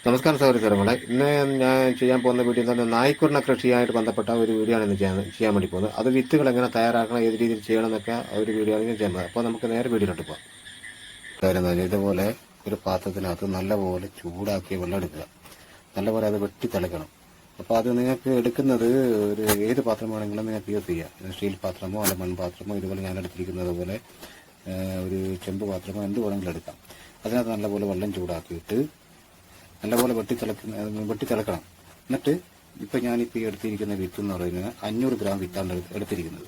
നമസ്കാരം സഹോദരങ്ങളെ, ഇന്ന് ഞാൻ ചെയ്യാൻ പോകുന്ന വീഡിയോ എന്ന് പറഞ്ഞാൽ നായ്ക്കുറിന കൃഷിയായിട്ട് ബന്ധപ്പെട്ട ഒരു വീഡിയോ ആണ് ഇന്ന് ചെയ്യാൻ വേണ്ടി പോകുന്നത്. അത് വിത്തുകൾ എങ്ങനെ തയ്യാറാക്കണം, ഏത് രീതിയിൽ ചെയ്യണം എന്നൊക്കെ ഒരു വീഡിയോ ആണ് ഞാൻ ചെയ്യുന്നത്. അപ്പോൾ നമുക്ക് നേരെ വീഡിയോയിലോട്ട് പോകാം. കാര്യം ഇതുപോലെ ഒരു പാത്രത്തിനകത്ത് നല്ലപോലെ ചൂടാക്കിയ വെള്ളം എടുക്കുക. നല്ലപോലെ അത് വെട്ടി തിളയ്ക്കണം. അപ്പോൾ അത് നിങ്ങൾക്ക് എടുക്കുന്നത് ഒരു ഏത് പാത്രമാണെങ്കിലും നിങ്ങൾക്ക് യൂസ് ചെയ്യാം. സ്റ്റീൽ പാത്രമോ അല്ല മൺപാത്രമോ, ഇതുപോലെ ഞാൻ എടുത്തിരിക്കുന്നത് പോലെ ഒരു ചെമ്പ് പാത്രമോ എന്ത് വേണമെങ്കിലും എടുക്കാം. അതിനകത്ത് നല്ലപോലെ വെള്ളം ചൂടാക്കിയിട്ട് നല്ലപോലെ വെട്ടിത്തിളക്കണം. എന്നിട്ട് ഇപ്പം ഞാനിപ്പോൾ ഈ എടുത്തിരിക്കുന്ന വിത്ത് എന്ന് പറയുന്നത് 500 ഗ്രാം വിത്താണ് എടുത്തിരിക്കുന്നത്.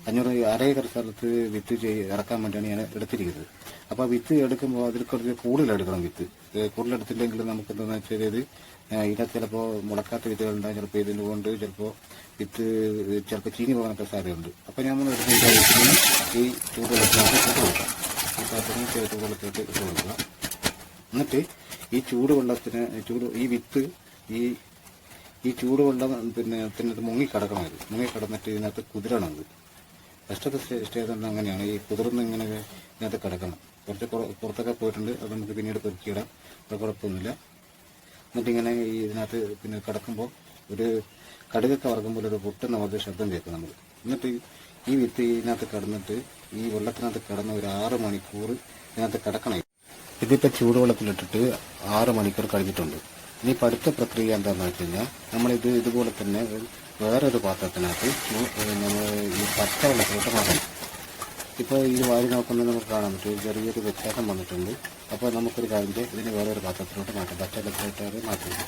500 അരേക്കർ സ്ഥലത്ത് വിത്ത് ഇറക്കാൻ വേണ്ടിയാണ് ഞാൻ എടുത്തിരിക്കുന്നത്. അപ്പോൾ വിത്ത് എടുക്കുമ്പോൾ അതിൽ കുറച്ച് കൂടുതലെടുക്കണം. വിത്ത് കൂടുതലെടുത്തില്ലെങ്കിൽ നമുക്ക് എന്താണെന്ന് വെച്ചാൽ ഇതിനകത്ത് ചിലപ്പോൾ മുളക്കാത്ത വിത്തുകളുണ്ടാകും. ചിലപ്പോൾ ഇതിന് കൊണ്ട് ചിലപ്പോൾ വിത്ത് ചീനി പോകാനൊക്കെ സാധ്യതയുണ്ട്. അപ്പോൾ നമ്മൾ എടുത്തിട്ട് ഈ ചൂടുവെള്ളത്തിനകത്ത് ഇട്ട് കൊടുക്കാം. ഈ പാത്രത്തിൽ ചൂടുവെള്ളത്തിലോട്ട് ഇട്ട് കൊടുക്കുക. എന്നിട്ട് ഈ ഈ വിത്ത് ഈ ചൂടുവെള്ളം പിന്നെ മുങ്ങിക്കിടക്കണം. മുങ്ങിക്കിടന്നിട്ട് ഇതിനകത്ത് കുതിരണം. അത് ഫസ്റ്റത്തെ സ്റ്റേജ് അങ്ങനെയാണ്. ഈ കുതിർന്ന് ഇങ്ങനെ ഇതിനകത്ത് കിടക്കണം. കുറച്ച് പുറത്തൊക്കെ പോയിട്ടുണ്ട്. അത് നമുക്ക് പിന്നീട് പെറുക്കിയിടാം. അത് കുഴപ്പമൊന്നുമില്ല. എന്നിട്ട് ഇങ്ങനെ ഈ ഇതിനകത്ത് പിന്നെ കിടക്കുമ്പോൾ ഒരു കടുകൊക്കെ വറക്കുമ്പോൾ ഒരു പൊട്ടുന്ന ഒരു ശബ്ദം കേൾക്കും നമ്മൾ. എന്നിട്ട് ഈ വിത്ത് ഇതിനകത്ത് കിടന്നിട്ട് ഈ വെള്ളത്തിനകത്ത് കിടന്ന് ഒരു 6 മണിക്കൂർ ഇതിനകത്ത് കിടക്കണം. ഇതിപ്പോൾ ചൂടുവെള്ളത്തിലിട്ടിട്ട് 6 മണിക്കൂർ കഴിഞ്ഞിട്ടുണ്ട്. ഇനിയിപ്പോൾ അടുത്ത പ്രക്രിയ എന്താണെന്ന് വെച്ച് കഴിഞ്ഞാൽ നമ്മളിത് ഇതുപോലെ തന്നെ വേറൊരു പാത്രത്തിനകത്ത് നമ്മൾ ഈ പച്ചവെള്ളത്തിലോട്ട് മാറ്റണം. ഇപ്പോൾ ഈ വാരി നോക്കുന്നത് നമുക്ക് കാണാൻ പറ്റും, ചെറിയൊരു വ്യത്യാസം വന്നിട്ടുണ്ട്. അപ്പോൾ നമുക്കൊരു കാര്യം ഇതിന് വേറൊരു പാത്രത്തിലോട്ട് മാറ്റാം. പച്ചവെള്ളത്തിലോട്ട് മാറ്റുന്നത്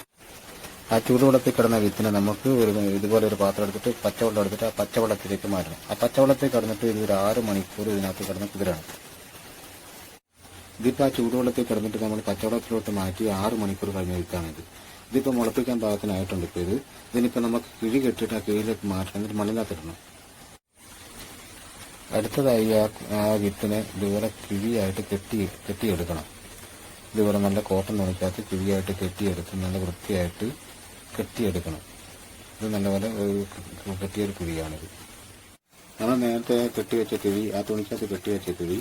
ആ ചൂടുവെള്ളത്തിൽ കിടന്ന വിത്തിനെ നമുക്ക് ഇതുപോലെ ഒരു പാത്രം എടുത്തിട്ട് പച്ചവെള്ളം എടുത്തിട്ട് ആ പച്ചവെള്ളത്തിലേക്ക് മാറ്റണം. ആ പച്ചവെള്ളത്തിൽ കിടന്നിട്ട് ഇത് ഒരു 6 മണിക്കൂർ ഇതിനകത്ത് കിടന്ന് കുതിരാണ്. ഇതിപ്പോൾ ആ ചൂടുവെള്ളത്തിൽ കിടന്നിട്ട് നമ്മൾ പച്ചവെള്ളത്തിലോട്ട് മാറ്റി 6 മണിക്കൂർ കഴിഞ്ഞ വിത്താണിത്. ഇതിപ്പോൾ മുളപ്പിക്കാൻ പാകത്തിനായിട്ടുണ്ട്. ഇപ്പോൾ ഇതിനിപ്പോൾ നമുക്ക് കിഴി കെട്ടിയിട്ട് ആ കിഴിയിലേക്ക് മാറ്റണം. എന്നിട്ട് മണ്ണിനകത്തിടണം. അടുത്തതായി ആ വിത്തിനെ ഇതുപോലെ കിഴിയായിട്ട് കെട്ടിയെടുക്കണം. ഇതുപോലെ നല്ല കോട്ടൺ തുണിക്കകത്ത് കിഴിയായിട്ട് കെട്ടിയെടുത്ത് നല്ല വൃത്തിയായിട്ട് കെട്ടിയെടുക്കണം. ഇത് നല്ലപോലെ കെട്ടിയൊരു കിഴിയാണിത്. നമ്മൾ നേരത്തെ കെട്ടിവെച്ച കിഴി, ആ തുണിക്കകത്ത് കെട്ടിവെച്ച കിഴി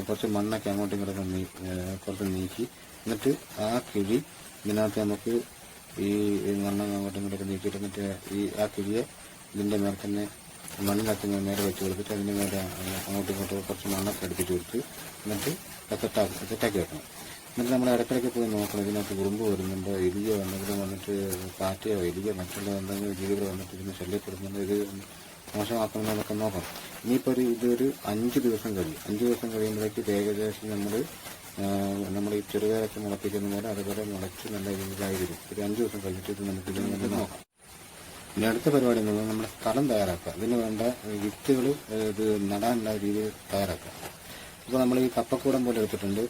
കുറച്ച് മണ്ണൊക്കെ അങ്ങോട്ടും ഇങ്ങോട്ടും കുറച്ച് നീക്കി, എന്നിട്ട് ആ കിഴി ഇതിനകത്ത് നമുക്ക് ഈ മണ്ണ് അങ്ങോട്ടും ഇങ്ങോട്ടൊക്കെ നീക്കിയിട്ട് എന്നിട്ട് ആ കിഴിയെ ഇതിൻ്റെ മേലെ തന്നെ മണ്ണിനകത്ത് നേരെ വെച്ച് കൊടുത്തിട്ട് അതിൻ്റെ മേലെ അങ്ങോട്ടും ഇങ്ങോട്ടും കുറച്ച് മണ്ണൊക്കെ എടുത്തിട്ട് കൊടുത്ത് എന്നിട്ട് സെറ്റാക്കി വെക്കണം. എന്നിട്ട് നമ്മൾ ഇടയ്ക്കിടയ്ക്ക് പോയി നോക്കണം ഇതിനകത്ത് ഉറുമ്പ് വരുന്നുണ്ടോ, എലിയോ എന്തെങ്കിലും വന്നിട്ട് പാറ്റയോ എലിയോ മറ്റുള്ള എന്തെങ്കിലും ജീവികൾ വന്നിട്ട് ഇതിന് ശല്യപ്പെടുന്നുണ്ടോ, ഇത് മോശമാക്കുന്നതൊക്കെ നോക്കണം. ഇനിയിപ്പോൾ ഇതൊരു 5 ദിവസം കഴിയും. 5 ദിവസം കഴിയുമ്പോഴേക്ക് ഏകദേശം നമ്മൾ ഈ ചെറുപയറൊക്കെ മുളപ്പിക്കുന്ന പോലെ അതുപോലെ മുളച്ച് നല്ല രീതിയിലായി വരും. ഒരു 5 ദിവസം കഴിഞ്ഞിട്ട് ഇത് നമുക്ക് ഇതിന് വേണ്ടി നോക്കാം. ഇനി അടുത്ത പരിപാടി എന്ന് പറഞ്ഞാൽ നമ്മുടെ സ്ഥലം തയ്യാറാക്കുക. ഇതിന് വേണ്ട വിത്തുകൾ ഇത് നടാനുള്ള രീതിയിൽ തയ്യാറാക്കുക. അപ്പോൾ നമ്മൾ ഈ കപ്പക്കൂടം പോലെ എടുത്തിട്ടുണ്ട്,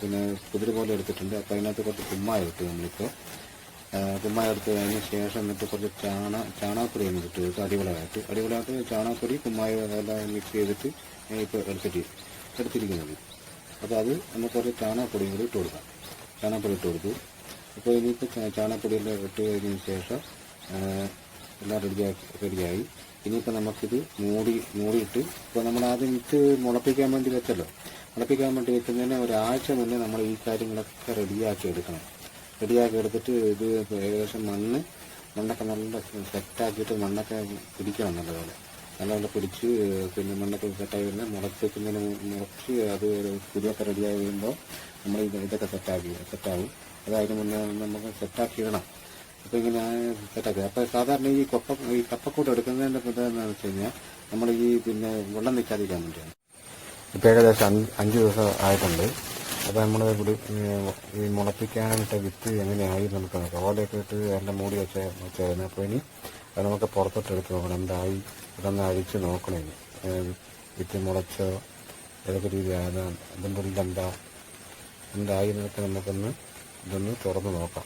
പിന്നെ കുതിര പോലെ എടുത്തിട്ടുണ്ട്. അപ്പോൾ അതിനകത്ത് കുറച്ച് കുമ്മായി ഇട്ട് നമ്മളിപ്പോൾ കുമ്മായി എടുത്തതിന് ശേഷം എന്നിട്ട് കുറച്ച് ചാണകപ്പൊടി ഒന്ന് ഇട്ട് കൊടുത്ത് അടിപൊളിയായിട്ട് ചാണകപ്പൊടി കുമ്മായി എല്ലാം മിക്സ് ചെയ്തിട്ട് ഇപ്പോൾ എടുത്തിരിക്കുന്നത്. അപ്പോൾ അത് നമുക്ക് കുറച്ച് ചാണകപ്പൊടിയും കൂടി ഇട്ട് കൊടുക്കാം. ചാണകപ്പൊടി ഇട്ട് കൊടുത്തു. അപ്പോൾ ഇനിയിപ്പോൾ ചാണകപ്പൊടിയെല്ലാം ഇട്ട് കഴിഞ്ഞതിന് ശേഷം എല്ലാം റെഡിയായി. ഇനിയിപ്പോൾ നമുക്കിത് മൂടിയിട്ട് ഇപ്പോൾ നമ്മൾ ആദ്യം വിത്ത് മുളപ്പിക്കാൻ വേണ്ടി വെച്ചല്ലോ. മുളപ്പിക്കാൻ വേണ്ടി വെക്കുന്നതിന് ഒരാഴ്ച മുന്നേ നമ്മൾ ഈ കാര്യങ്ങളൊക്കെ റെഡിയാക്കി എടുക്കണം. റെഡിയാക്കി എടുത്തിട്ട് ഇത് ഏകദേശം മണ്ണൊക്കെ നല്ല സെറ്റാക്കിയിട്ട് മണ്ണൊക്കെ പിടിക്കണം. നല്ലപോലെ പിടിച്ച് പിന്നെ മണ്ണൊക്കെ സെറ്റായി വരുന്നത് മുളച്ച് അത് പുതിയൊക്കെ റെഡിയായി വരുമ്പോൾ നമ്മൾ ഇതൊക്കെ സെറ്റാവും. അതായത് മുന്നേ നമുക്ക് സെറ്റാക്കി ഇടണം. അപ്പോൾ ഇങ്ങനെ സെറ്റാക്കി. അപ്പോൾ സാധാരണ ഈ കപ്പക്കൂട്ട് എടുക്കുന്നതിൻ്റെ എന്താണെന്ന് വെച്ച് കഴിഞ്ഞാൽ നമ്മൾ പിന്നെ വെള്ളം നിൽക്കാതിരിക്കാൻ വേണ്ടിയാണ്. ഇപ്പോൾ ഏകദേശം 5 ദിവസം ആയിട്ടുണ്ട്. അപ്പോൾ നമ്മൾ ഈ മുളപ്പിക്കാനായിട്ട് വിത്ത് എങ്ങനെയായി നമുക്ക് നോക്കാം. ഓലയൊക്കെ ഇട്ട് എല്ലാം മൂടി വെച്ചായിരുന്നു. അപ്പോൾ ഇനി അത് നമുക്ക് പുറത്തോട്ട് എടുത്ത് നോക്കണം. എന്തായി ഇതൊന്ന് അഴിച്ച് നോക്കണം. ഇനി വിത്ത് മുളച്ചോ ഏതൊക്കെ രീതിയാണ് ഇതിൻ്റെ ഉള്ളിൽ എന്തായി എന്നൊക്കെ നമുക്കൊന്ന് ഇതൊന്ന് തുറന്ന് നോക്കാം.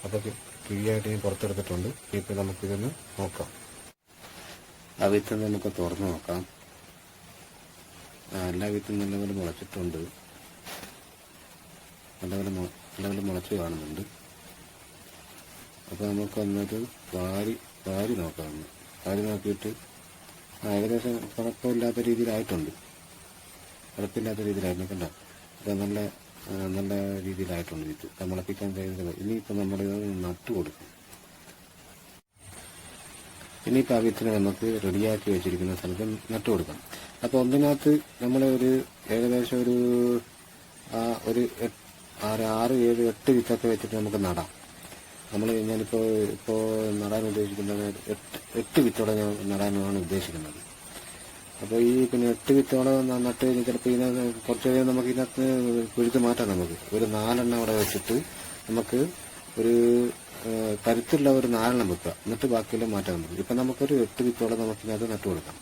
അപ്പോൾ കിഴിയായിട്ട് ഞാൻ പുറത്തെടുത്തിട്ടുണ്ട്. ഇപ്പോൾ നമുക്കിതൊന്ന് നോക്കാം. ആ വിത്ത് നമുക്ക് തുറന്ന് നോക്കാം. എല്ലാ വിത്തും നല്ലപോലെ മുളച്ചിട്ടുണ്ട്. നല്ലപോലെ മുളച്ച് കാണുന്നുണ്ട്. അപ്പോൾ നമുക്ക് വന്നിട്ട് വാരി നോക്കാം. വാരി നോക്കിയിട്ട് ഏകദേശം കുഴപ്പമില്ലാത്ത രീതിയിലായിട്ടുണ്ട്. കണ്ട. അപ്പോൾ നല്ല നല്ല രീതിയിലായിട്ടുണ്ട് വിത്ത്. മുളപ്പിക്കാൻ ചെയ്തത്. ഇനിയിപ്പോൾ നമ്മൾ നട്ടു കൊടുക്കും. ഇനിയിപ്പോൾ ആ വിത്തിന് നമുക്ക് റെഡിയാക്കി വെച്ചിരിക്കുന്ന സ്ഥലത്ത് നട്ടു കൊടുക്കാം. അപ്പോൾ ഒന്നിനകത്ത് നമ്മൾ ഏകദേശം ഒരു 6, 7, 8 വിത്തൊക്കെ വെച്ചിട്ട് നമുക്ക് നടാം. ഞാനിപ്പോൾ നടാൻ ഉദ്ദേശിക്കുന്നത് 8 വിത്തോടെ ഞാൻ നടാനാണ് ഉദ്ദേശിക്കുന്നത്. അപ്പോൾ ഈ 8 വിത്തോടെ നട്ട് കഴിഞ്ഞ് ചിലപ്പോൾ ഇതിനകത്ത് കുറച്ച് കഴിയുമ്പോൾ നമുക്ക് ഇതിനകത്ത് പിഴുത്ത് മാറ്റാം. നമുക്ക് ഒരു 4 എണ്ണം അവിടെ വെച്ചിട്ട് നമുക്ക് ഒരു കരുത്തുള്ള ഒരു 4 എണ്ണം വെക്കുക. എന്നിട്ട് ബാക്കിയെല്ലാം മാറ്റാൻ നമുക്ക്. ഇപ്പം നമുക്കൊരു 8 വിത്തോടെ നമുക്കിതിനകത്ത് നട്ടു കൊടുക്കാം.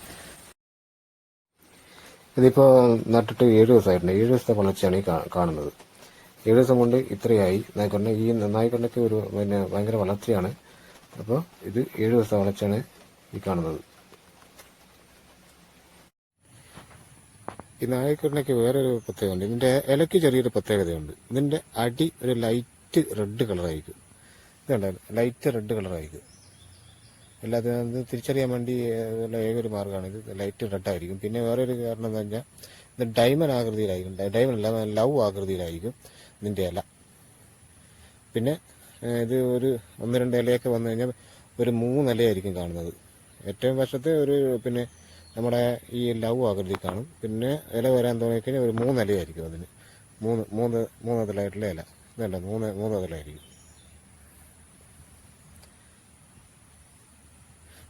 ഇതിപ്പോൾ നട്ടിട്ട് 7 ദിവസമായിട്ടുണ്ട്. 7 ദിവസത്തെ വളർച്ചയാണ് ഈ കാണുന്നത്. 7 ദിവസം കൊണ്ട് ഇത്രയായി നായ്ക്കൊണ്ട. ഈ നായ്ക്കൊണ്ടൊക്കെ ഭയങ്കര വളർച്ചയാണ്. അപ്പോൾ ഇത് 7 ദിവസത്തെ വളർച്ചയാണ് ഈ കാണുന്നത്. ഈ നായ്ക്കൊണ്ടൊക്കെ വേറൊരു പ്രത്യേകതയുണ്ട്. ഇതിന്റെ ഇലയ്ക്ക് ചെറിയൊരു പ്രത്യേകതയുണ്ട്. ഇതിന്റെ അടി ഒരു ലൈറ്റ് റെഡ് കളറായിരിക്കും. ഇതുണ്ട്, ലൈറ്റ് റെഡ് കളറായിരിക്കും. അല്ലാതെ തിരിച്ചറിയാൻ വേണ്ടി ഏതൊരു മാർഗ്ഗമാണ് ഇത്. ലൈറ്റ് റെഡ് ആയിരിക്കും. പിന്നെ വേറൊരു കാരണം എന്താ വെച്ചാൽ ഇത് ഡയമണ്ട് ആകൃതിയിലായിരിക്കും. ഡയമണ്ട് അല്ല, ലവ് ആകൃതിയിലായിരിക്കും ഇതിന്റെ ഇല. പിന്നെ ഇത് ഒരു 1-2 ഇലയൊക്കെ വന്നു കഴിഞ്ഞാൽ ഒരു 3 ഇലയായിരിക്കും കാണുന്നത്. ഏറ്റവും വശത്ത് പിന്നെ നമ്മുടെ ഈ ലവ് ആകൃതി കാണും. പിന്നെ ഇല വരാൻ തുടങ്ങിക്കഴിഞ്ഞാൽ ഒരു 3 ഇലയായിരിക്കും. അതിന് മൂന്ന് ഇതിലായിട്ടുള്ള ഇല. ഇതല്ല, 3 ഇതിലായിരിക്കും.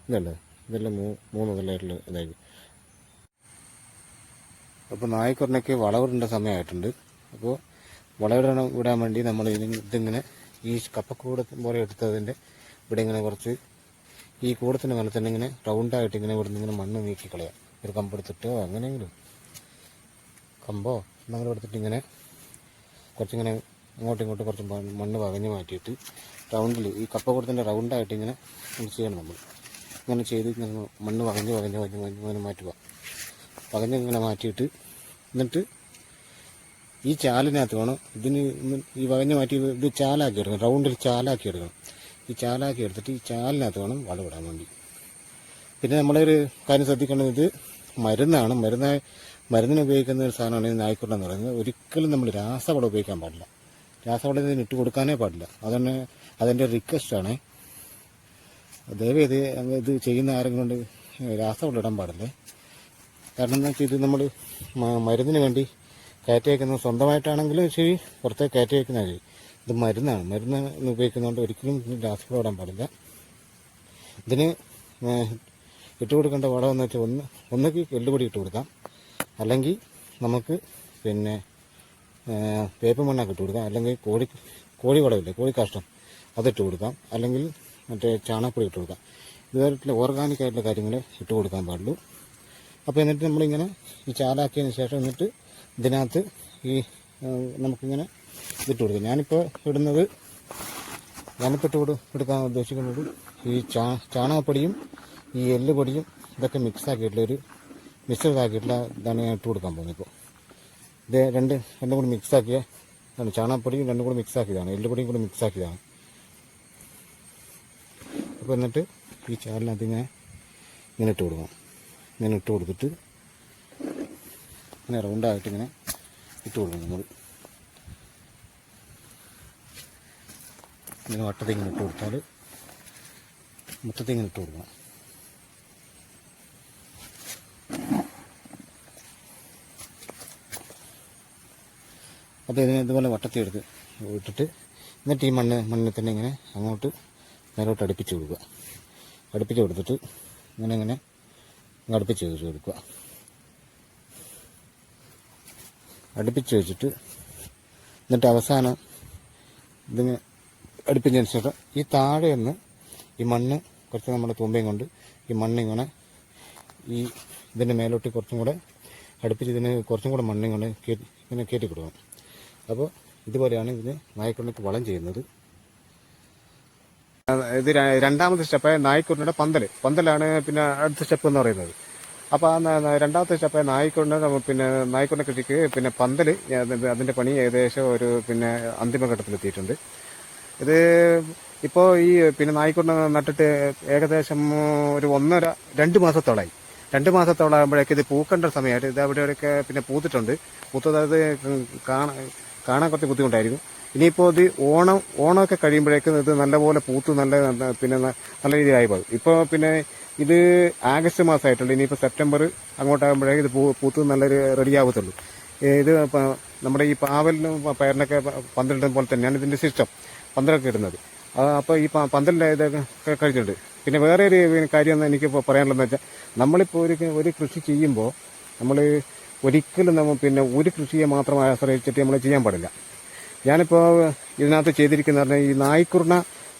ഇതല്ല, ഇതെല്ലാം 3 ഇതിലായിട്ടുള്ള ഇതായിരിക്കും. അപ്പോൾ നായ്ക്കൊരെണ്ണയ്ക്ക് വളവിടേണ്ട സമയമായിട്ടുണ്ട്. അപ്പോൾ വിടാൻ വേണ്ടി നമ്മൾ ഇതിങ്ങനെ ഈ കപ്പക്കൂട് പോലെ എടുത്തതിൻ്റെ ഇവിടെ ഇങ്ങനെ കുറച്ച് ഈ കൂടത്തിൻ്റെ മേലെ തന്നെ ഇങ്ങനെ റൗണ്ടായിട്ട് ഇങ്ങനെ ഇവിടുന്ന് ഇങ്ങനെ മണ്ണ് നീക്കി കളയാം. ഒരു കമ്പെടുത്തിട്ടോ അങ്ങനെയെങ്കിലും കമ്പോ എന്തെങ്കിലും എടുത്തിട്ട് ഇങ്ങനെ കുറച്ചിങ്ങനെ ഇങ്ങോട്ടും കുറച്ച് മണ്ണ് പകഞ്ഞ് മാറ്റിയിട്ട് റൗണ്ടിൽ ഈ കപ്പക്കൂടത്തിൻ്റെ റൗണ്ടായിട്ട് ഇങ്ങനെ ചെയ്യണം. നമ്മൾ ഇങ്ങനെ ചെയ്ത് ഇങ്ങനെ മണ്ണ് പകഞ്ഞ് മാറ്റുക. ഇങ്ങനെ മാറ്റിയിട്ട് എന്നിട്ട് ഈ ചാലിനകത്ത് വേണം ഈ വകഞ്ഞ് മാറ്റി ഇത് ചാലാക്കി എടുക്കണം. റൗണ്ടിൽ ചാലാക്കി എടുക്കണം. ഈ ചാലാക്കി എടുത്തിട്ട് ഈ ചാലിനകത്ത് വേണം വളമിടാൻ വേണ്ടി. പിന്നെ നമ്മളൊരു കാര്യം ശ്രദ്ധിക്കേണ്ടത്, ഇത് മരുന്നാണ്. മരുന്നിന് ഉപയോഗിക്കുന്ന ഒരു സാധനമാണ് ഈ നായ്ക്കുട്ട എന്ന് പറയുന്നത്. ഒരിക്കലും നമ്മൾ രാസവളം ഉപയോഗിക്കാൻ പാടില്ല. രാസവളം ഇതിന് ഇട്ട് കൊടുക്കാനേ പാടില്ല. അതെൻ്റെ റിക്വസ്റ്റാണ്. ദയവേത് ഇത് ചെയ്യുന്ന ആരെങ്കിലും കൊണ്ട് രാസവളം ഇടാൻ പാടില്ലേ. കാരണം എന്താ വെച്ചാൽ ഇത് നമ്മൾ മരുന്നിന് വേണ്ടി കയറ്റി വയ്ക്കുന്നത് സ്വന്തമായിട്ടാണെങ്കിലും ശരി, പുറത്തേക്ക് കയറ്റി വയ്ക്കുന്നതാണ് ശരി. ഇത് മരുന്നാണ്. മരുന്ന് ഉപയോഗിക്കുന്നതുകൊണ്ട് ഒരിക്കലും രാസവളം ഇടാൻ പാടില്ല. ഇതിന് ഇട്ട് കൊടുക്കേണ്ട വളമെന്ന് വെച്ചാൽ ഒന്നുകിൽ എല്ലുപൊടി ഇട്ട് കൊടുക്കാം, അല്ലെങ്കിൽ നമുക്ക് പിന്നെ വേപ്പ് മണ്ണൊക്കെ ഇട്ട് കൊടുക്കാം, അല്ലെങ്കിൽ കോഴി വളമില്ലേ, കോഴിക്കാഷ്ടം അതിട്ട് കൊടുക്കാം, അല്ലെങ്കിൽ മറ്റേ ചാണകപ്പൊടി ഇട്ട് കൊടുക്കാം. ഇതുമായിട്ടുള്ള ഓർഗാനിക്കായിട്ടുള്ള കാര്യങ്ങൾ ഇട്ട് കൊടുക്കാൻ പാടുള്ളൂ. അപ്പോൾ എന്നിട്ട് നമ്മളിങ്ങനെ ഈ ചാലാക്കിയതിന് ശേഷം എന്നിട്ട് ഇതിനകത്ത് നമുക്കിങ്ങനെ ഇതിട്ട് കൊടുക്കാം. ഞാനിപ്പോൾ എടുക്കാൻ ഉദ്ദേശിക്കുന്നത് ഈ ചാണകപ്പൊടിയും ഈ എല്ലുപൊടിയും ഇതൊക്കെ മിക്സാക്കിയിട്ടുള്ളൊരു മിശ്രിതമാക്കിയിട്ടുള്ള ഇതാണ് ഞാൻ ഇട്ട് കൊടുക്കാൻ പോകുന്നത്. ഇപ്പോൾ ഇത് രണ്ടും കൂടി മിക്സാക്കിയ ചാണകപ്പൊടിയും രണ്ടും കൂടി മിക്സാക്കിയതാണ്, എല്ലുപൊടിയും കൂടി മിക്സാക്കിയതാണ്. അപ്പോൾ എന്നിട്ട് ഈ ചാലിനകത്ത് ഇങ്ങനെ ഇട്ട് കൊടുക്കണം. ഇങ്ങനെ ഇട്ട് കൊടുത്തിട്ട് ഇങ്ങനെ റൗണ്ടായിട്ട് ഇങ്ങനെ ഇട്ട് കൊടുക്കണം. നമ്മൾ ഇങ്ങനെ വട്ടത്തിൽ ഇങ്ങനെ ഇട്ട് കൊടുത്താൽ മൊത്തത്തിൽ ഇങ്ങനെ ഇട്ട് കൊടുക്കണം. അപ്പോൾ ഇതിനെ ഇതുപോലെ വട്ടത്തിൽ ഇട്ടിട്ട് എന്നിട്ട് ഈ മണ്ണിൽ തന്നെ ഇങ്ങനെ അങ്ങോട്ട് മേലോട്ട് അടുപ്പിച്ച് കൊടുക്കുക. അടുപ്പിച്ച് കൊടുത്തിട്ട് ഇങ്ങനെ അടുപ്പിച്ച് കൊടുക്കുക. അടുപ്പിച്ച് വെച്ചിട്ട് എന്നിട്ട് അവസാനം ഇതിങ്ങനെ അടുപ്പിച്ചതിന് ശേഷം ഈ താഴെ നിന്ന് ഈ മണ്ണ് കുറച്ച് നമ്മുടെ തുമ്പയും കൊണ്ട് ഈ മണ്ണിങ്ങനെ ഇതിൻ്റെ മേലോട്ട് കുറച്ചും കൂടെ അടുപ്പിച്ച് ഇതിന് കുറച്ചും കൂടെ മണ്ണും കൊണ്ട് ഇങ്ങനെ കയറ്റി കൊടുക്കണം. അപ്പോൾ ഇതുപോലെയാണ് ഇതിന് നായ്ക്കുണ്ണയ്ക്ക് വളം ചെയ്യുന്നത്. ഇത് രണ്ടാമത്തെ സ്റ്റെപ്പ് നായ്ക്കുണ്ണയുടെ പന്തലാണ് പിന്നെ അടുത്ത സ്റ്റെപ്പ് എന്ന് പറയുന്നത്. അപ്പോൾ രണ്ടാമത്തെ സ്റ്റെപ്പ് നായ്ക്കുണ്ണ കൃഷിക്ക് പിന്നെ പന്തൽ അതിൻ്റെ പണി ഏകദേശം ഒരു അന്തിമഘട്ടത്തിലെത്തിയിട്ടുണ്ട്. ഇത് ഇപ്പോൾ ഈ നായ്ക്കുണ്ണ നട്ടിട്ട് ഏകദേശം ഒരു 1.5-2 മാസത്തോളമായി. 2 മാസത്തോളം ആകുമ്പോഴേക്ക് ഇത് പൂക്കേണ്ട സമയമായിട്ട് ഇത് അവിടെയൊക്കെ പൂത്തിട്ടുണ്ട്. പൂത്തത് കാണാൻ കുറച്ച് ബുദ്ധിമുട്ടായിരിക്കും. ഇനിയിപ്പോൾ ഇത് ഓണമൊക്കെ കഴിയുമ്പോഴേക്കും ഇത് നല്ലപോലെ പൂത്ത് പിന്നെ നല്ല രീതിയിലായി പോകും. ഇപ്പോൾ പിന്നെ ഇത് ആഗസ്റ്റ് മാസമായിട്ടുണ്ട്. ഇനിയിപ്പോൾ സെപ്റ്റംബർ അങ്ങോട്ടാകുമ്പോഴേക്കും ഇത് പൂത്ത് നല്ലൊരു റെഡിയാകത്തുള്ളൂ. ഇത് നമ്മുടെ ഈ പാവലിനും പയറിനൊക്കെ പന്തലിടുന്ന പോലെ തന്നെയാണ് ഇതിൻ്റെ സിസ്റ്റം, പന്തലൊക്കെ ഇടുന്നത്. അപ്പോൾ ഈ പന്തലിൻ്റെ ഇതൊക്കെ കഴിച്ചിട്ടുണ്ട്. പിന്നെ വേറെ ഒരു കാര്യം എനിക്ക് പറയാനുള്ളതെന്ന് വെച്ചാൽ, നമ്മളിപ്പോൾ ഒരു കൃഷി ചെയ്യുമ്പോൾ നമ്മൾ ഒരിക്കലും പിന്നെ ഒരു കൃഷിയെ മാത്രം ആശ്രയിച്ചിട്ട് നമ്മൾ ചെയ്യാൻ പാടില്ല. ഞാനിപ്പോൾ ഇതിനകത്ത് ചെയ്തിരിക്കുന്ന പറഞ്ഞാൽ ഈ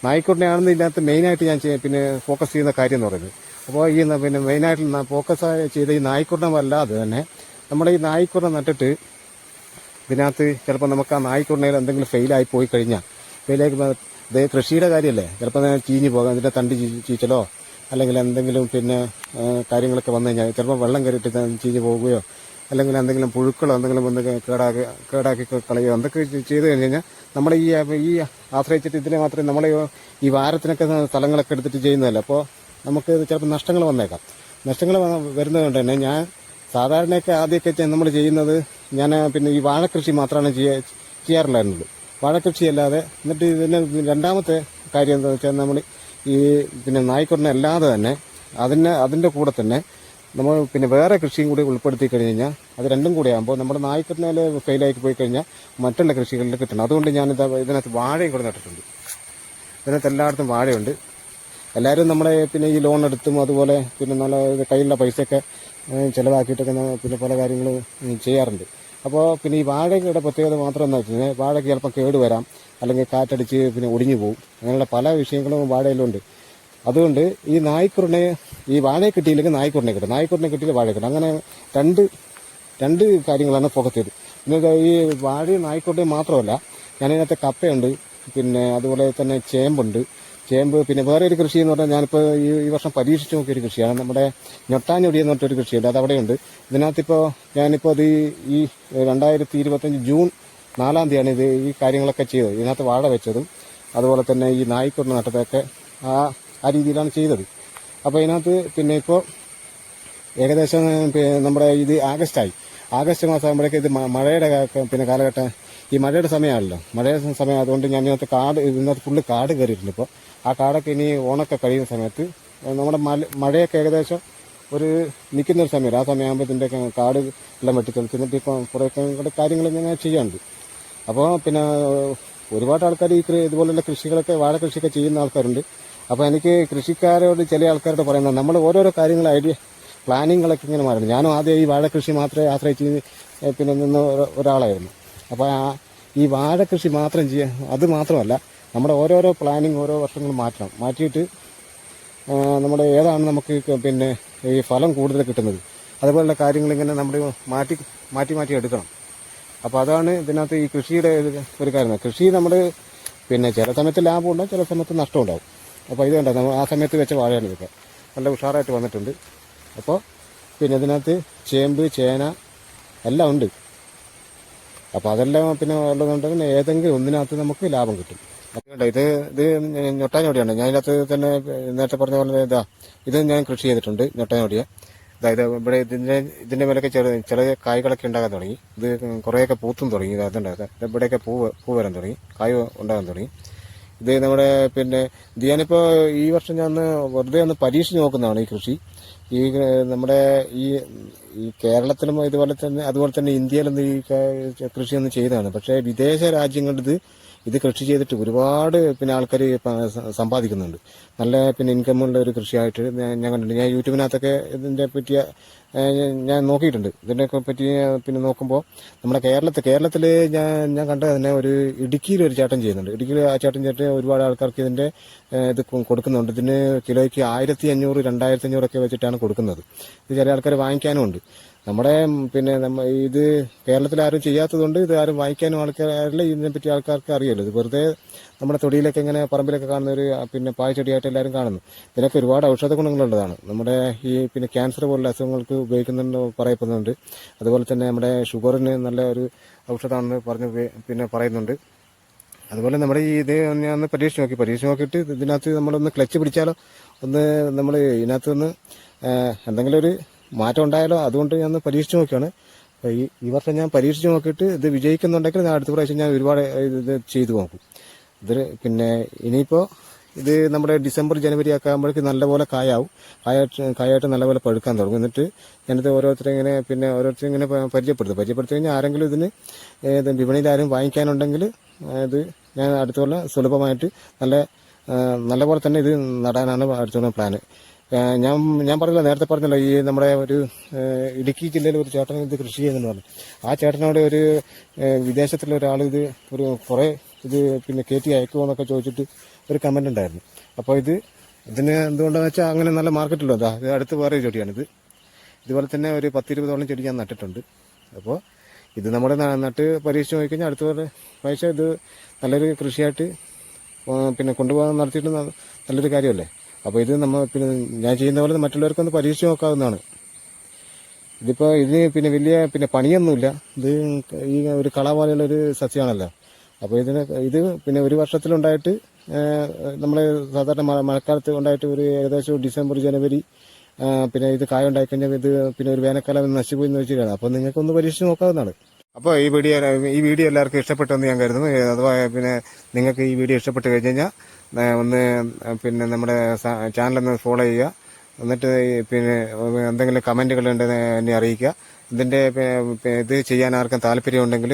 നായ്ക്കുറിനെയാണെന്ന് ഇതിനകത്ത് മെയിനായിട്ട് ഞാൻ പിന്നെ ഫോക്കസ് ചെയ്യുന്ന കാര്യം എന്ന് പറയുന്നത്. അപ്പോൾ ഈ പിന്നെ മെയിനായിട്ട് ഫോക്കസ് ചെയ്ത ഈ നായ്ക്കുറിനെ അല്ലാതെ തന്നെ നമ്മുടെ ഈ നായ്ക്കുറിനെ നട്ടിട്ട് ഇതിനകത്ത് ചിലപ്പോൾ നമുക്ക് ആ നായ്ക്കുറിനയിൽ എന്തെങ്കിലും ഫെയിലായി പോയി കഴിഞ്ഞാൽ, ഇത് കൃഷിയുടെ കാര്യമല്ലേ, ചിലപ്പോൾ ചീഞ്ഞു പോകാം. ഇതിൻ്റെ തണ്ട് ചീച്ചലോ അല്ലെങ്കിൽ എന്തെങ്കിലും പിന്നെ കാര്യങ്ങളൊക്കെ വന്നു കഴിഞ്ഞാൽ ചിലപ്പോൾ വെള്ളം കയറിയിട്ട് ചീഞ്ഞു പോകുകയോ അല്ലെങ്കിൽ എന്തെങ്കിലും പുഴുക്കളോ എന്തെങ്കിലും വന്ന് കേടാക്കി കളയുകയോ എന്തൊക്കെ ചെയ്ത് കഴിഞ്ഞ് കഴിഞ്ഞാൽ നമ്മുടെ ഈ ആശ്രയിച്ചിട്ട് ഇതിനെ മാത്രമേ നമ്മൾ ഈ വാരത്തിനൊക്കെ സ്ഥലങ്ങളൊക്കെ എടുത്തിട്ട് ചെയ്യുന്നതല്ല. അപ്പോൾ നമുക്ക് ചിലപ്പോൾ നഷ്ടങ്ങൾ വന്നേക്കാം. നഷ്ടങ്ങൾ വരുന്നത് കൊണ്ട് തന്നെ ഞാൻ സാധാരണയൊക്കെ ആദ്യമൊക്കെ നമ്മൾ ചെയ്യുന്നത്, ഞാൻ പിന്നെ ഈ വാഴക്കൃഷി മാത്രമാണ് ചെയ്യാറുണ്ടായിരുന്നുള്ളൂ. വാഴക്കൃഷി അല്ലാതെ എന്നിട്ട് ഇതിന് രണ്ടാമത്തെ കാര്യം എന്താണെന്ന് വെച്ചാൽ, നമ്മൾ ഈ പിന്നെ നായ്ക്കുറിനെ അല്ലാതെ തന്നെ അതിൻ്റെ കൂടെ തന്നെ നമ്മൾ പിന്നെ വേറെ കൃഷിയും കൂടി ഉൾപ്പെടുത്തി കഴിഞ്ഞ് കഴിഞ്ഞാൽ അത് രണ്ടും കൂടെ ആകുമ്പോൾ നമ്മുടെ നായ്ക്കുറിനെ ഫെയിലാക്കി പോയി കഴിഞ്ഞാൽ മറ്റുള്ള കൃഷികളിൽ കിട്ടണം. അതുകൊണ്ട് ഞാൻ ഇതിനകത്ത് വാഴയും കൂടെ നട്ടിട്ടുണ്ട്. ഇതിനകത്ത് എല്ലായിടത്തും വാഴയുണ്ട്. എല്ലാവരും നമ്മുടെ പിന്നെ ഈ ലോൺ എടുത്തും അതുപോലെ പിന്നെ നല്ല കയ്യിലുള്ള പൈസയൊക്കെ ചിലവാക്കിയിട്ടൊക്കെ പിന്നെ പല കാര്യങ്ങളും ചെയ്യാറുണ്ട്. അപ്പോൾ പിന്നെ ഈ വാഴയുടെ പ്രത്യേകത മാത്രം എന്താ വെച്ച് കഴിഞ്ഞാൽ, വാഴയ്ക്ക് ചിലപ്പോൾ കേടുവരാം, അല്ലെങ്കിൽ കാറ്റടിച്ച് പിന്നെ ഒടിഞ്ഞു പോകും. അങ്ങനെയുള്ള പല വിഷയങ്ങളും വാഴയിലുണ്ട്. അതുകൊണ്ട് ഈ നായ്ക്കുറിനെ, ഈ വാഴയെ കിട്ടിയില്ലെങ്കിൽ നായ്ക്കുറിനെ കിട്ടും, നായ്ക്കുറിനെ കിട്ടിയില്ല വാഴ കിട്ടും. അങ്ങനെ രണ്ട് കാര്യങ്ങളാണ് ഫോക്കസ് ചെയ്ത്. പിന്നെ ഈ വാഴയും നായ്ക്കുറിനെയും മാത്രമല്ല, ഞാനിതിനകത്ത് കപ്പയുണ്ട്, പിന്നെ അതുപോലെ തന്നെ ചേമ്പ്, പിന്നെ വേറെ ഒരു കൃഷി എന്ന് പറഞ്ഞാൽ ഞാനിപ്പോൾ ഈ വർഷം പരീക്ഷിച്ച് നോക്കിയൊരു കൃഷിയാണ്. നമ്മുടെ ഞൊട്ടാഞ്ഞൊടി എന്ന് പറഞ്ഞൊരു കൃഷിയുണ്ട്, അത് അവിടെയുണ്ട്. ഇതിനകത്തിപ്പോൾ ഞാനിപ്പോൾ അത് ഈ 2025 ജൂൺ 4-ാം തീയതിയാണ് ഈ കാര്യങ്ങളൊക്കെ ചെയ്തത്. ഇതിനകത്ത് വാഴ വെച്ചതും അതുപോലെ തന്നെ ഈ നായ്ക്കുറിനെ നട്ടതൊക്കെ ആ രീതിയിലാണ് ചെയ്തത്. അപ്പോൾ ഇതിനകത്ത് പിന്നെ ഇപ്പോൾ ഏകദേശം നമ്മുടെ ഇത് ആഗസ്റ്റ് മാസം ആകുമ്പോഴേക്കും ഇത് മഴയുടെ പിന്നെ കാലഘട്ടം, ഈ മഴയുടെ സമയമാണല്ലോ. മഴയുടെ സമയം അതുകൊണ്ട് ഞാൻ ഇതിനകത്ത് ഫുള്ള് കാട് കയറിയിട്ടുണ്ട്. ഇപ്പോൾ ആ കാടൊക്കെ ഇനി ഓണൊക്കെ കഴിയുന്ന സമയത്ത് നമ്മുടെ മഴയൊക്കെ ഏകദേശം ഒരു നിൽക്കുന്നൊരു സമയം, ആ സമയമാകുമ്പോൾ ഇതിൻ്റെ കാട് എല്ലാം വെട്ടിത്തെളിച്ചിട്ട് ഇപ്പോൾ കുറേയൊക്കെ കൂടെ കാര്യങ്ങൾ ഇങ്ങനെ ചെയ്യാനുണ്ട്. അപ്പോൾ പിന്നെ ഒരുപാട് ആൾക്കാർ ഇതുപോലുള്ള കൃഷികളൊക്കെ വാഴക്കൃഷിയൊക്കെ ചെയ്യുന്ന ആൾക്കാരുണ്ട്. അപ്പോൾ എനിക്ക് കൃഷിക്കാരോട് ചില ആൾക്കാരോട് പറയുന്നത്, നമ്മൾ ഓരോരോ കാര്യങ്ങൾ പ്ലാനിങ്ങുകളൊക്കെ ഇങ്ങനെ മാറണം. ഞാനും ആദ്യം ഈ വാഴക്കൃഷി മാത്രമേ ആശ്രയിച്ച് പിന്നെ നിന്ന് ഒരാളായിരുന്നു. അപ്പോൾ ഈ വാഴക്കൃഷി മാത്രം അത് മാത്രമല്ല, നമ്മുടെ ഓരോരോ പ്ലാനിങ് ഓരോ വർഷങ്ങളും മാറ്റിയിട്ട് നമ്മുടെ ഏതാണ് നമുക്ക് പിന്നെ ഈ ഫലം കൂടുതൽ കിട്ടുന്നത്, അതുപോലുള്ള കാര്യങ്ങളിങ്ങനെ നമ്മൾ മാറ്റി എടുക്കണം. അപ്പോൾ അതാണ് ഇതിനകത്ത് ഈ കൃഷിയുടെ ഒരു കാര്യം. കൃഷി നമ്മൾ പിന്നെ ചില സമയത്ത് ലാഭം ഉണ്ടാവും, ചില സമയത്ത് നഷ്ടം ഉണ്ടാവും. അപ്പോൾ ഇത് കണ്ടോ, നമ്മൾ ആ സമയത്ത് വെച്ച വാഴയാണ് ഇതൊക്കെ നല്ല ഉഷാറായിട്ട് വന്നിട്ടുണ്ട്. അപ്പോൾ പിന്നെ ഇതിനകത്ത് ചേമ്പ്, ചേന എല്ലാം ഉണ്ട്. അപ്പോൾ അതെല്ലാം പിന്നെ ഉള്ളതുകൊണ്ട് ഏതെങ്കിലും ഒന്നിനകത്ത് നമുക്ക് ലാഭം കിട്ടും. അതുകൊണ്ട് ഇത് ഞൊട്ടാഞ്ഞൊടിയാണ്. ഞാൻ ഇതിനകത്ത് തന്നെ നേരത്തെ പറഞ്ഞ പോലെ ഇത് ഞാൻ കൃഷി ചെയ്തിട്ടുണ്ട്, ഞൊട്ടാഞ്ഞൊടിയ. അതായത് ഇവിടെ ഇതിന്റെ മേലൊക്കെ ചില കായ്കളൊക്കെ ഉണ്ടാകാൻ തുടങ്ങി. ഇത് കുറേയൊക്കെ പൂത്തും തുടങ്ങി. അതുണ്ടാകാം, ഇവിടെയൊക്കെ പൂ വരാൻ തുടങ്ങി, കായ് ഉണ്ടാകാൻ തുടങ്ങി. ഇത് നമ്മുടെ പിന്നെ ഞാനിപ്പോൾ ഈ വർഷം ഞാൻ വെറുതെ ഒന്ന് പരീക്ഷിച്ച് നോക്കുന്നതാണ് ഈ കൃഷി. ഈ നമ്മുടെ ഈ കേരളത്തിലും അതുപോലെ തന്നെ ഇന്ത്യയിലൊന്നും ഈ കൃഷിയൊന്നും ചെയ്തതാണ്. പക്ഷേ വിദേശ രാജ്യങ്ങളിൽ ഇത് കൃഷി ചെയ്തിട്ട് ഒരുപാട് പിന്നെ ആൾക്കാർ സമ്പാദിക്കുന്നുണ്ട്. നല്ല പിന്നെ ഇൻകമുള്ള ഒരു കൃഷിയായിട്ട് ഞാൻ കണ്ടിട്ടുണ്ട്. ഞാൻ യൂട്യൂബിനകത്തൊക്കെ ഇതിൻ്റെ പറ്റിയ ഞാൻ നോക്കിയിട്ടുണ്ട്. ഇതിനെയൊക്കെ പറ്റി പിന്നെ നോക്കുമ്പോൾ നമ്മുടെ കേരളത്തിൽ ഞാൻ കണ്ടത് തന്നെ ഒരു ഇടുക്കിയിൽ ഒരു ചേട്ടൻ ചെയ്യുന്നുണ്ട്. ഇടുക്കിയിൽ ആ ചേട്ടൻ ഒരുപാട് ആൾക്കാർക്ക് ഇതിൻ്റെ ഇത് കൊടുക്കുന്നുണ്ട്. ഇതിന് കിലോയ്ക്ക് 1500, 2500 ഒക്കെ വെച്ചിട്ടാണ് കൊടുക്കുന്നത്. ഇത് ചില ആൾക്കാർ വാങ്ങിക്കാനും ഉണ്ട്. നമ്മുടെ പിന്നെ ഇത് കേരളത്തിൽ ആരും ചെയ്യാത്തതുകൊണ്ട് ഇത് ആരും വാങ്ങിക്കാനും ആൾക്കാരില്ല. ഇതിനെപ്പറ്റി ആൾക്കാർക്ക് അറിയില്ല. ഇത് വെറുതെ നമ്മുടെ തൊടിയിലൊക്കെ ഇങ്ങനെ പറമ്പിലൊക്കെ കാണുന്ന ഒരു പിന്നെ പായച്ചെടിയായിട്ട് എല്ലാവരും കാണുന്നു. ഇതിനൊക്കെ ഒരുപാട് ഔഷധ ഗുണങ്ങളുള്ളതാണ്. നമ്മുടെ ഈ പിന്നെ ക്യാൻസർ പോലുള്ള അസുഖങ്ങൾക്ക് ഉപയോഗിക്കുന്നുണ്ട് പറയപ്പെടുന്നുണ്ട്. അതുപോലെ തന്നെ നമ്മുടെ ഷുഗറിന് നല്ല ഒരു ഔഷധമാണെന്ന് പിന്നെ പറയുന്നുണ്ട്. അതുപോലെ നമ്മുടെ ഇത് ഞാൻ പരീക്ഷിച്ച് നോക്കിയിട്ട് ഇതിനകത്ത് നമ്മളൊന്ന് ക്ലച്ച് പിടിച്ചാലോ, നമ്മൾ ഇതിനകത്ത് എന്തെങ്കിലും ഒരു മാറ്റം ഉണ്ടായാലോ, അതുകൊണ്ട് ഞാൻ പരീക്ഷിച്ച് നോക്കിയാണ്. അപ്പോൾ ഈ വർഷം ഞാൻ പരീക്ഷിച്ച് നോക്കിയിട്ട് ഇത് വിജയിക്കുന്നുണ്ടെങ്കിൽ ഞാൻ അടുത്ത പ്രാവശ്യം ഞാൻ ഒരുപാട് ഇത് ചെയ്തു നോക്കും. ഇത് പിന്നെ ഇനിയിപ്പോൾ ഇത് നമ്മുടെ ഡിസംബർ ജനുവരി ഒക്കെ ആകുമ്പോഴേക്കും നല്ലപോലെ കായായിട്ട് നല്ലപോലെ പഴുക്കാൻ തുടങ്ങും. എന്നിട്ട് ഞാനിത് ഓരോരുത്തരെ ഇങ്ങനെ പരിചയപ്പെടുത്തി കഴിഞ്ഞാൽ ആരെങ്കിലും ഇതിന് വിപണിയിൽ ആരും വാങ്ങിക്കാനുണ്ടെങ്കിൽ ഇത് ഞാൻ അടുത്തുള്ള സുലഭമായിട്ട് നല്ലപോലെ തന്നെ ഇത് നടാനാണ് അടുത്തുള്ള പ്ലാന്. ഞാൻ നേരത്തെ പറഞ്ഞല്ലോ, ഈ നമ്മുടെ ഒരു ഇടുക്കി ജില്ലയിൽ ഒരു ചേട്ടൻ ഇത് കൃഷി ചെയ്യുന്നെന്ന് പറഞ്ഞു. ആ ചേട്ടനോട് ഒരു വിദേശത്തുള്ള ഒരാൾ ഇത് കുറേ ഇത് കയറ്റി അയക്കുമോ എന്നൊക്കെ ചോദിച്ചിട്ട് ഒരു കമന്റ് ഉണ്ടായിരുന്നു. അപ്പോൾ ഇതിന് എന്തുകൊണ്ടാണെന്ന് വെച്ചാൽ അങ്ങനെ നല്ല മാർക്കറ്റുള്ളൂ. ഇത് അടുത്ത് വേറെ ചെടിയാണിത്. ഇതുപോലെ തന്നെ ഒരു 10-20ഓളം ചെടി ഞാൻ നട്ടിട്ടുണ്ട്. അപ്പോൾ ഇത് നമ്മുടെ നട്ട് പരീക്ഷിച്ച് നോക്കിക്കഴിഞ്ഞാൽ അടുത്ത പ്രാവശ്യം ഇത് നല്ലൊരു കൃഷിയായിട്ട് കൊണ്ടുപോകാൻ നടത്തിയിട്ട് നല്ലൊരു കാര്യമല്ലേ. അപ്പോൾ ഇത് ഞാൻ ചെയ്യുന്ന പോലെ മറ്റുള്ളവർക്കൊന്ന് പരീക്ഷിച്ച് നോക്കാവുന്നതാണ്. ഇതിപ്പോൾ ഇതിന് വലിയ പണിയൊന്നുമില്ല. ഇത് ഈ ഒരു കള പോലെയുള്ളൊരു സസ്യമാണല്ലോ. അപ്പോൾ ഇത് ഒരു വർഷത്തിലുണ്ടായിട്ട് നമ്മൾ സാധാരണ മഴക്കാലത്ത് ഉണ്ടായിട്ട് ഒരു ഏകദേശം ഡിസംബർ ജനുവരി ഇത് കായ ഉണ്ടായിക്കഴിഞ്ഞാൽ ഇത് ഒരു വേനൽക്കാലം നശിച്ചുപോയി എന്ന് വെച്ചിട്ടാണ്. അപ്പോൾ നിങ്ങൾക്കൊന്ന് പരീക്ഷിച്ച് നോക്കാവുന്നതാണ്. അപ്പോൾ ഈ വീഡിയോ എല്ലാവർക്കും ഇഷ്ടപ്പെട്ടെന്ന് ഞാൻ കരുതുന്നു. അഥവാ നിങ്ങൾക്ക് ഈ വീഡിയോ ഇഷ്ടപ്പെട്ട് കഴിഞ്ഞ് കഴിഞ്ഞാൽ ഒന്ന് നമ്മുടെ ചാനലൊന്ന് ഫോളോ ചെയ്യുക. എന്നിട്ട് എന്തെങ്കിലും കമൻറ്റുകളുണ്ടെന്ന് എന്നെ അറിയിക്കുക. ഇത് ചെയ്യാൻ ആർക്കും താല്പര്യമുണ്ടെങ്കിൽ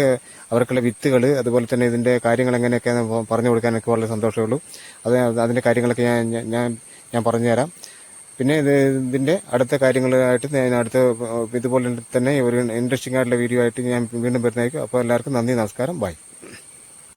അവർക്കുള്ള വിത്തുകൾ, അതുപോലെ തന്നെ ഇതിൻ്റെ കാര്യങ്ങൾ എങ്ങനെയൊക്കെയാണെന്ന് പറഞ്ഞു കൊടുക്കാനൊക്കെ വളരെ സന്തോഷമുള്ളൂ. അതിൻ്റെ കാര്യങ്ങളൊക്കെ ഞാൻ പറഞ്ഞുതരാം. പിന്നെ ഇതിൻ്റെ അടുത്ത കാര്യങ്ങളായിട്ട് ഞാൻ ഇതുപോലെ തന്നെ ഒരു ഇൻട്രസ്റ്റിംഗ് ആയിട്ടുള്ള വീഡിയോ ആയിട്ട് ഞാൻ വീണ്ടും വരുന്നതായിരിക്കും. അപ്പോൾ എല്ലാവർക്കും നന്ദി, നമസ്കാരം, ബൈ.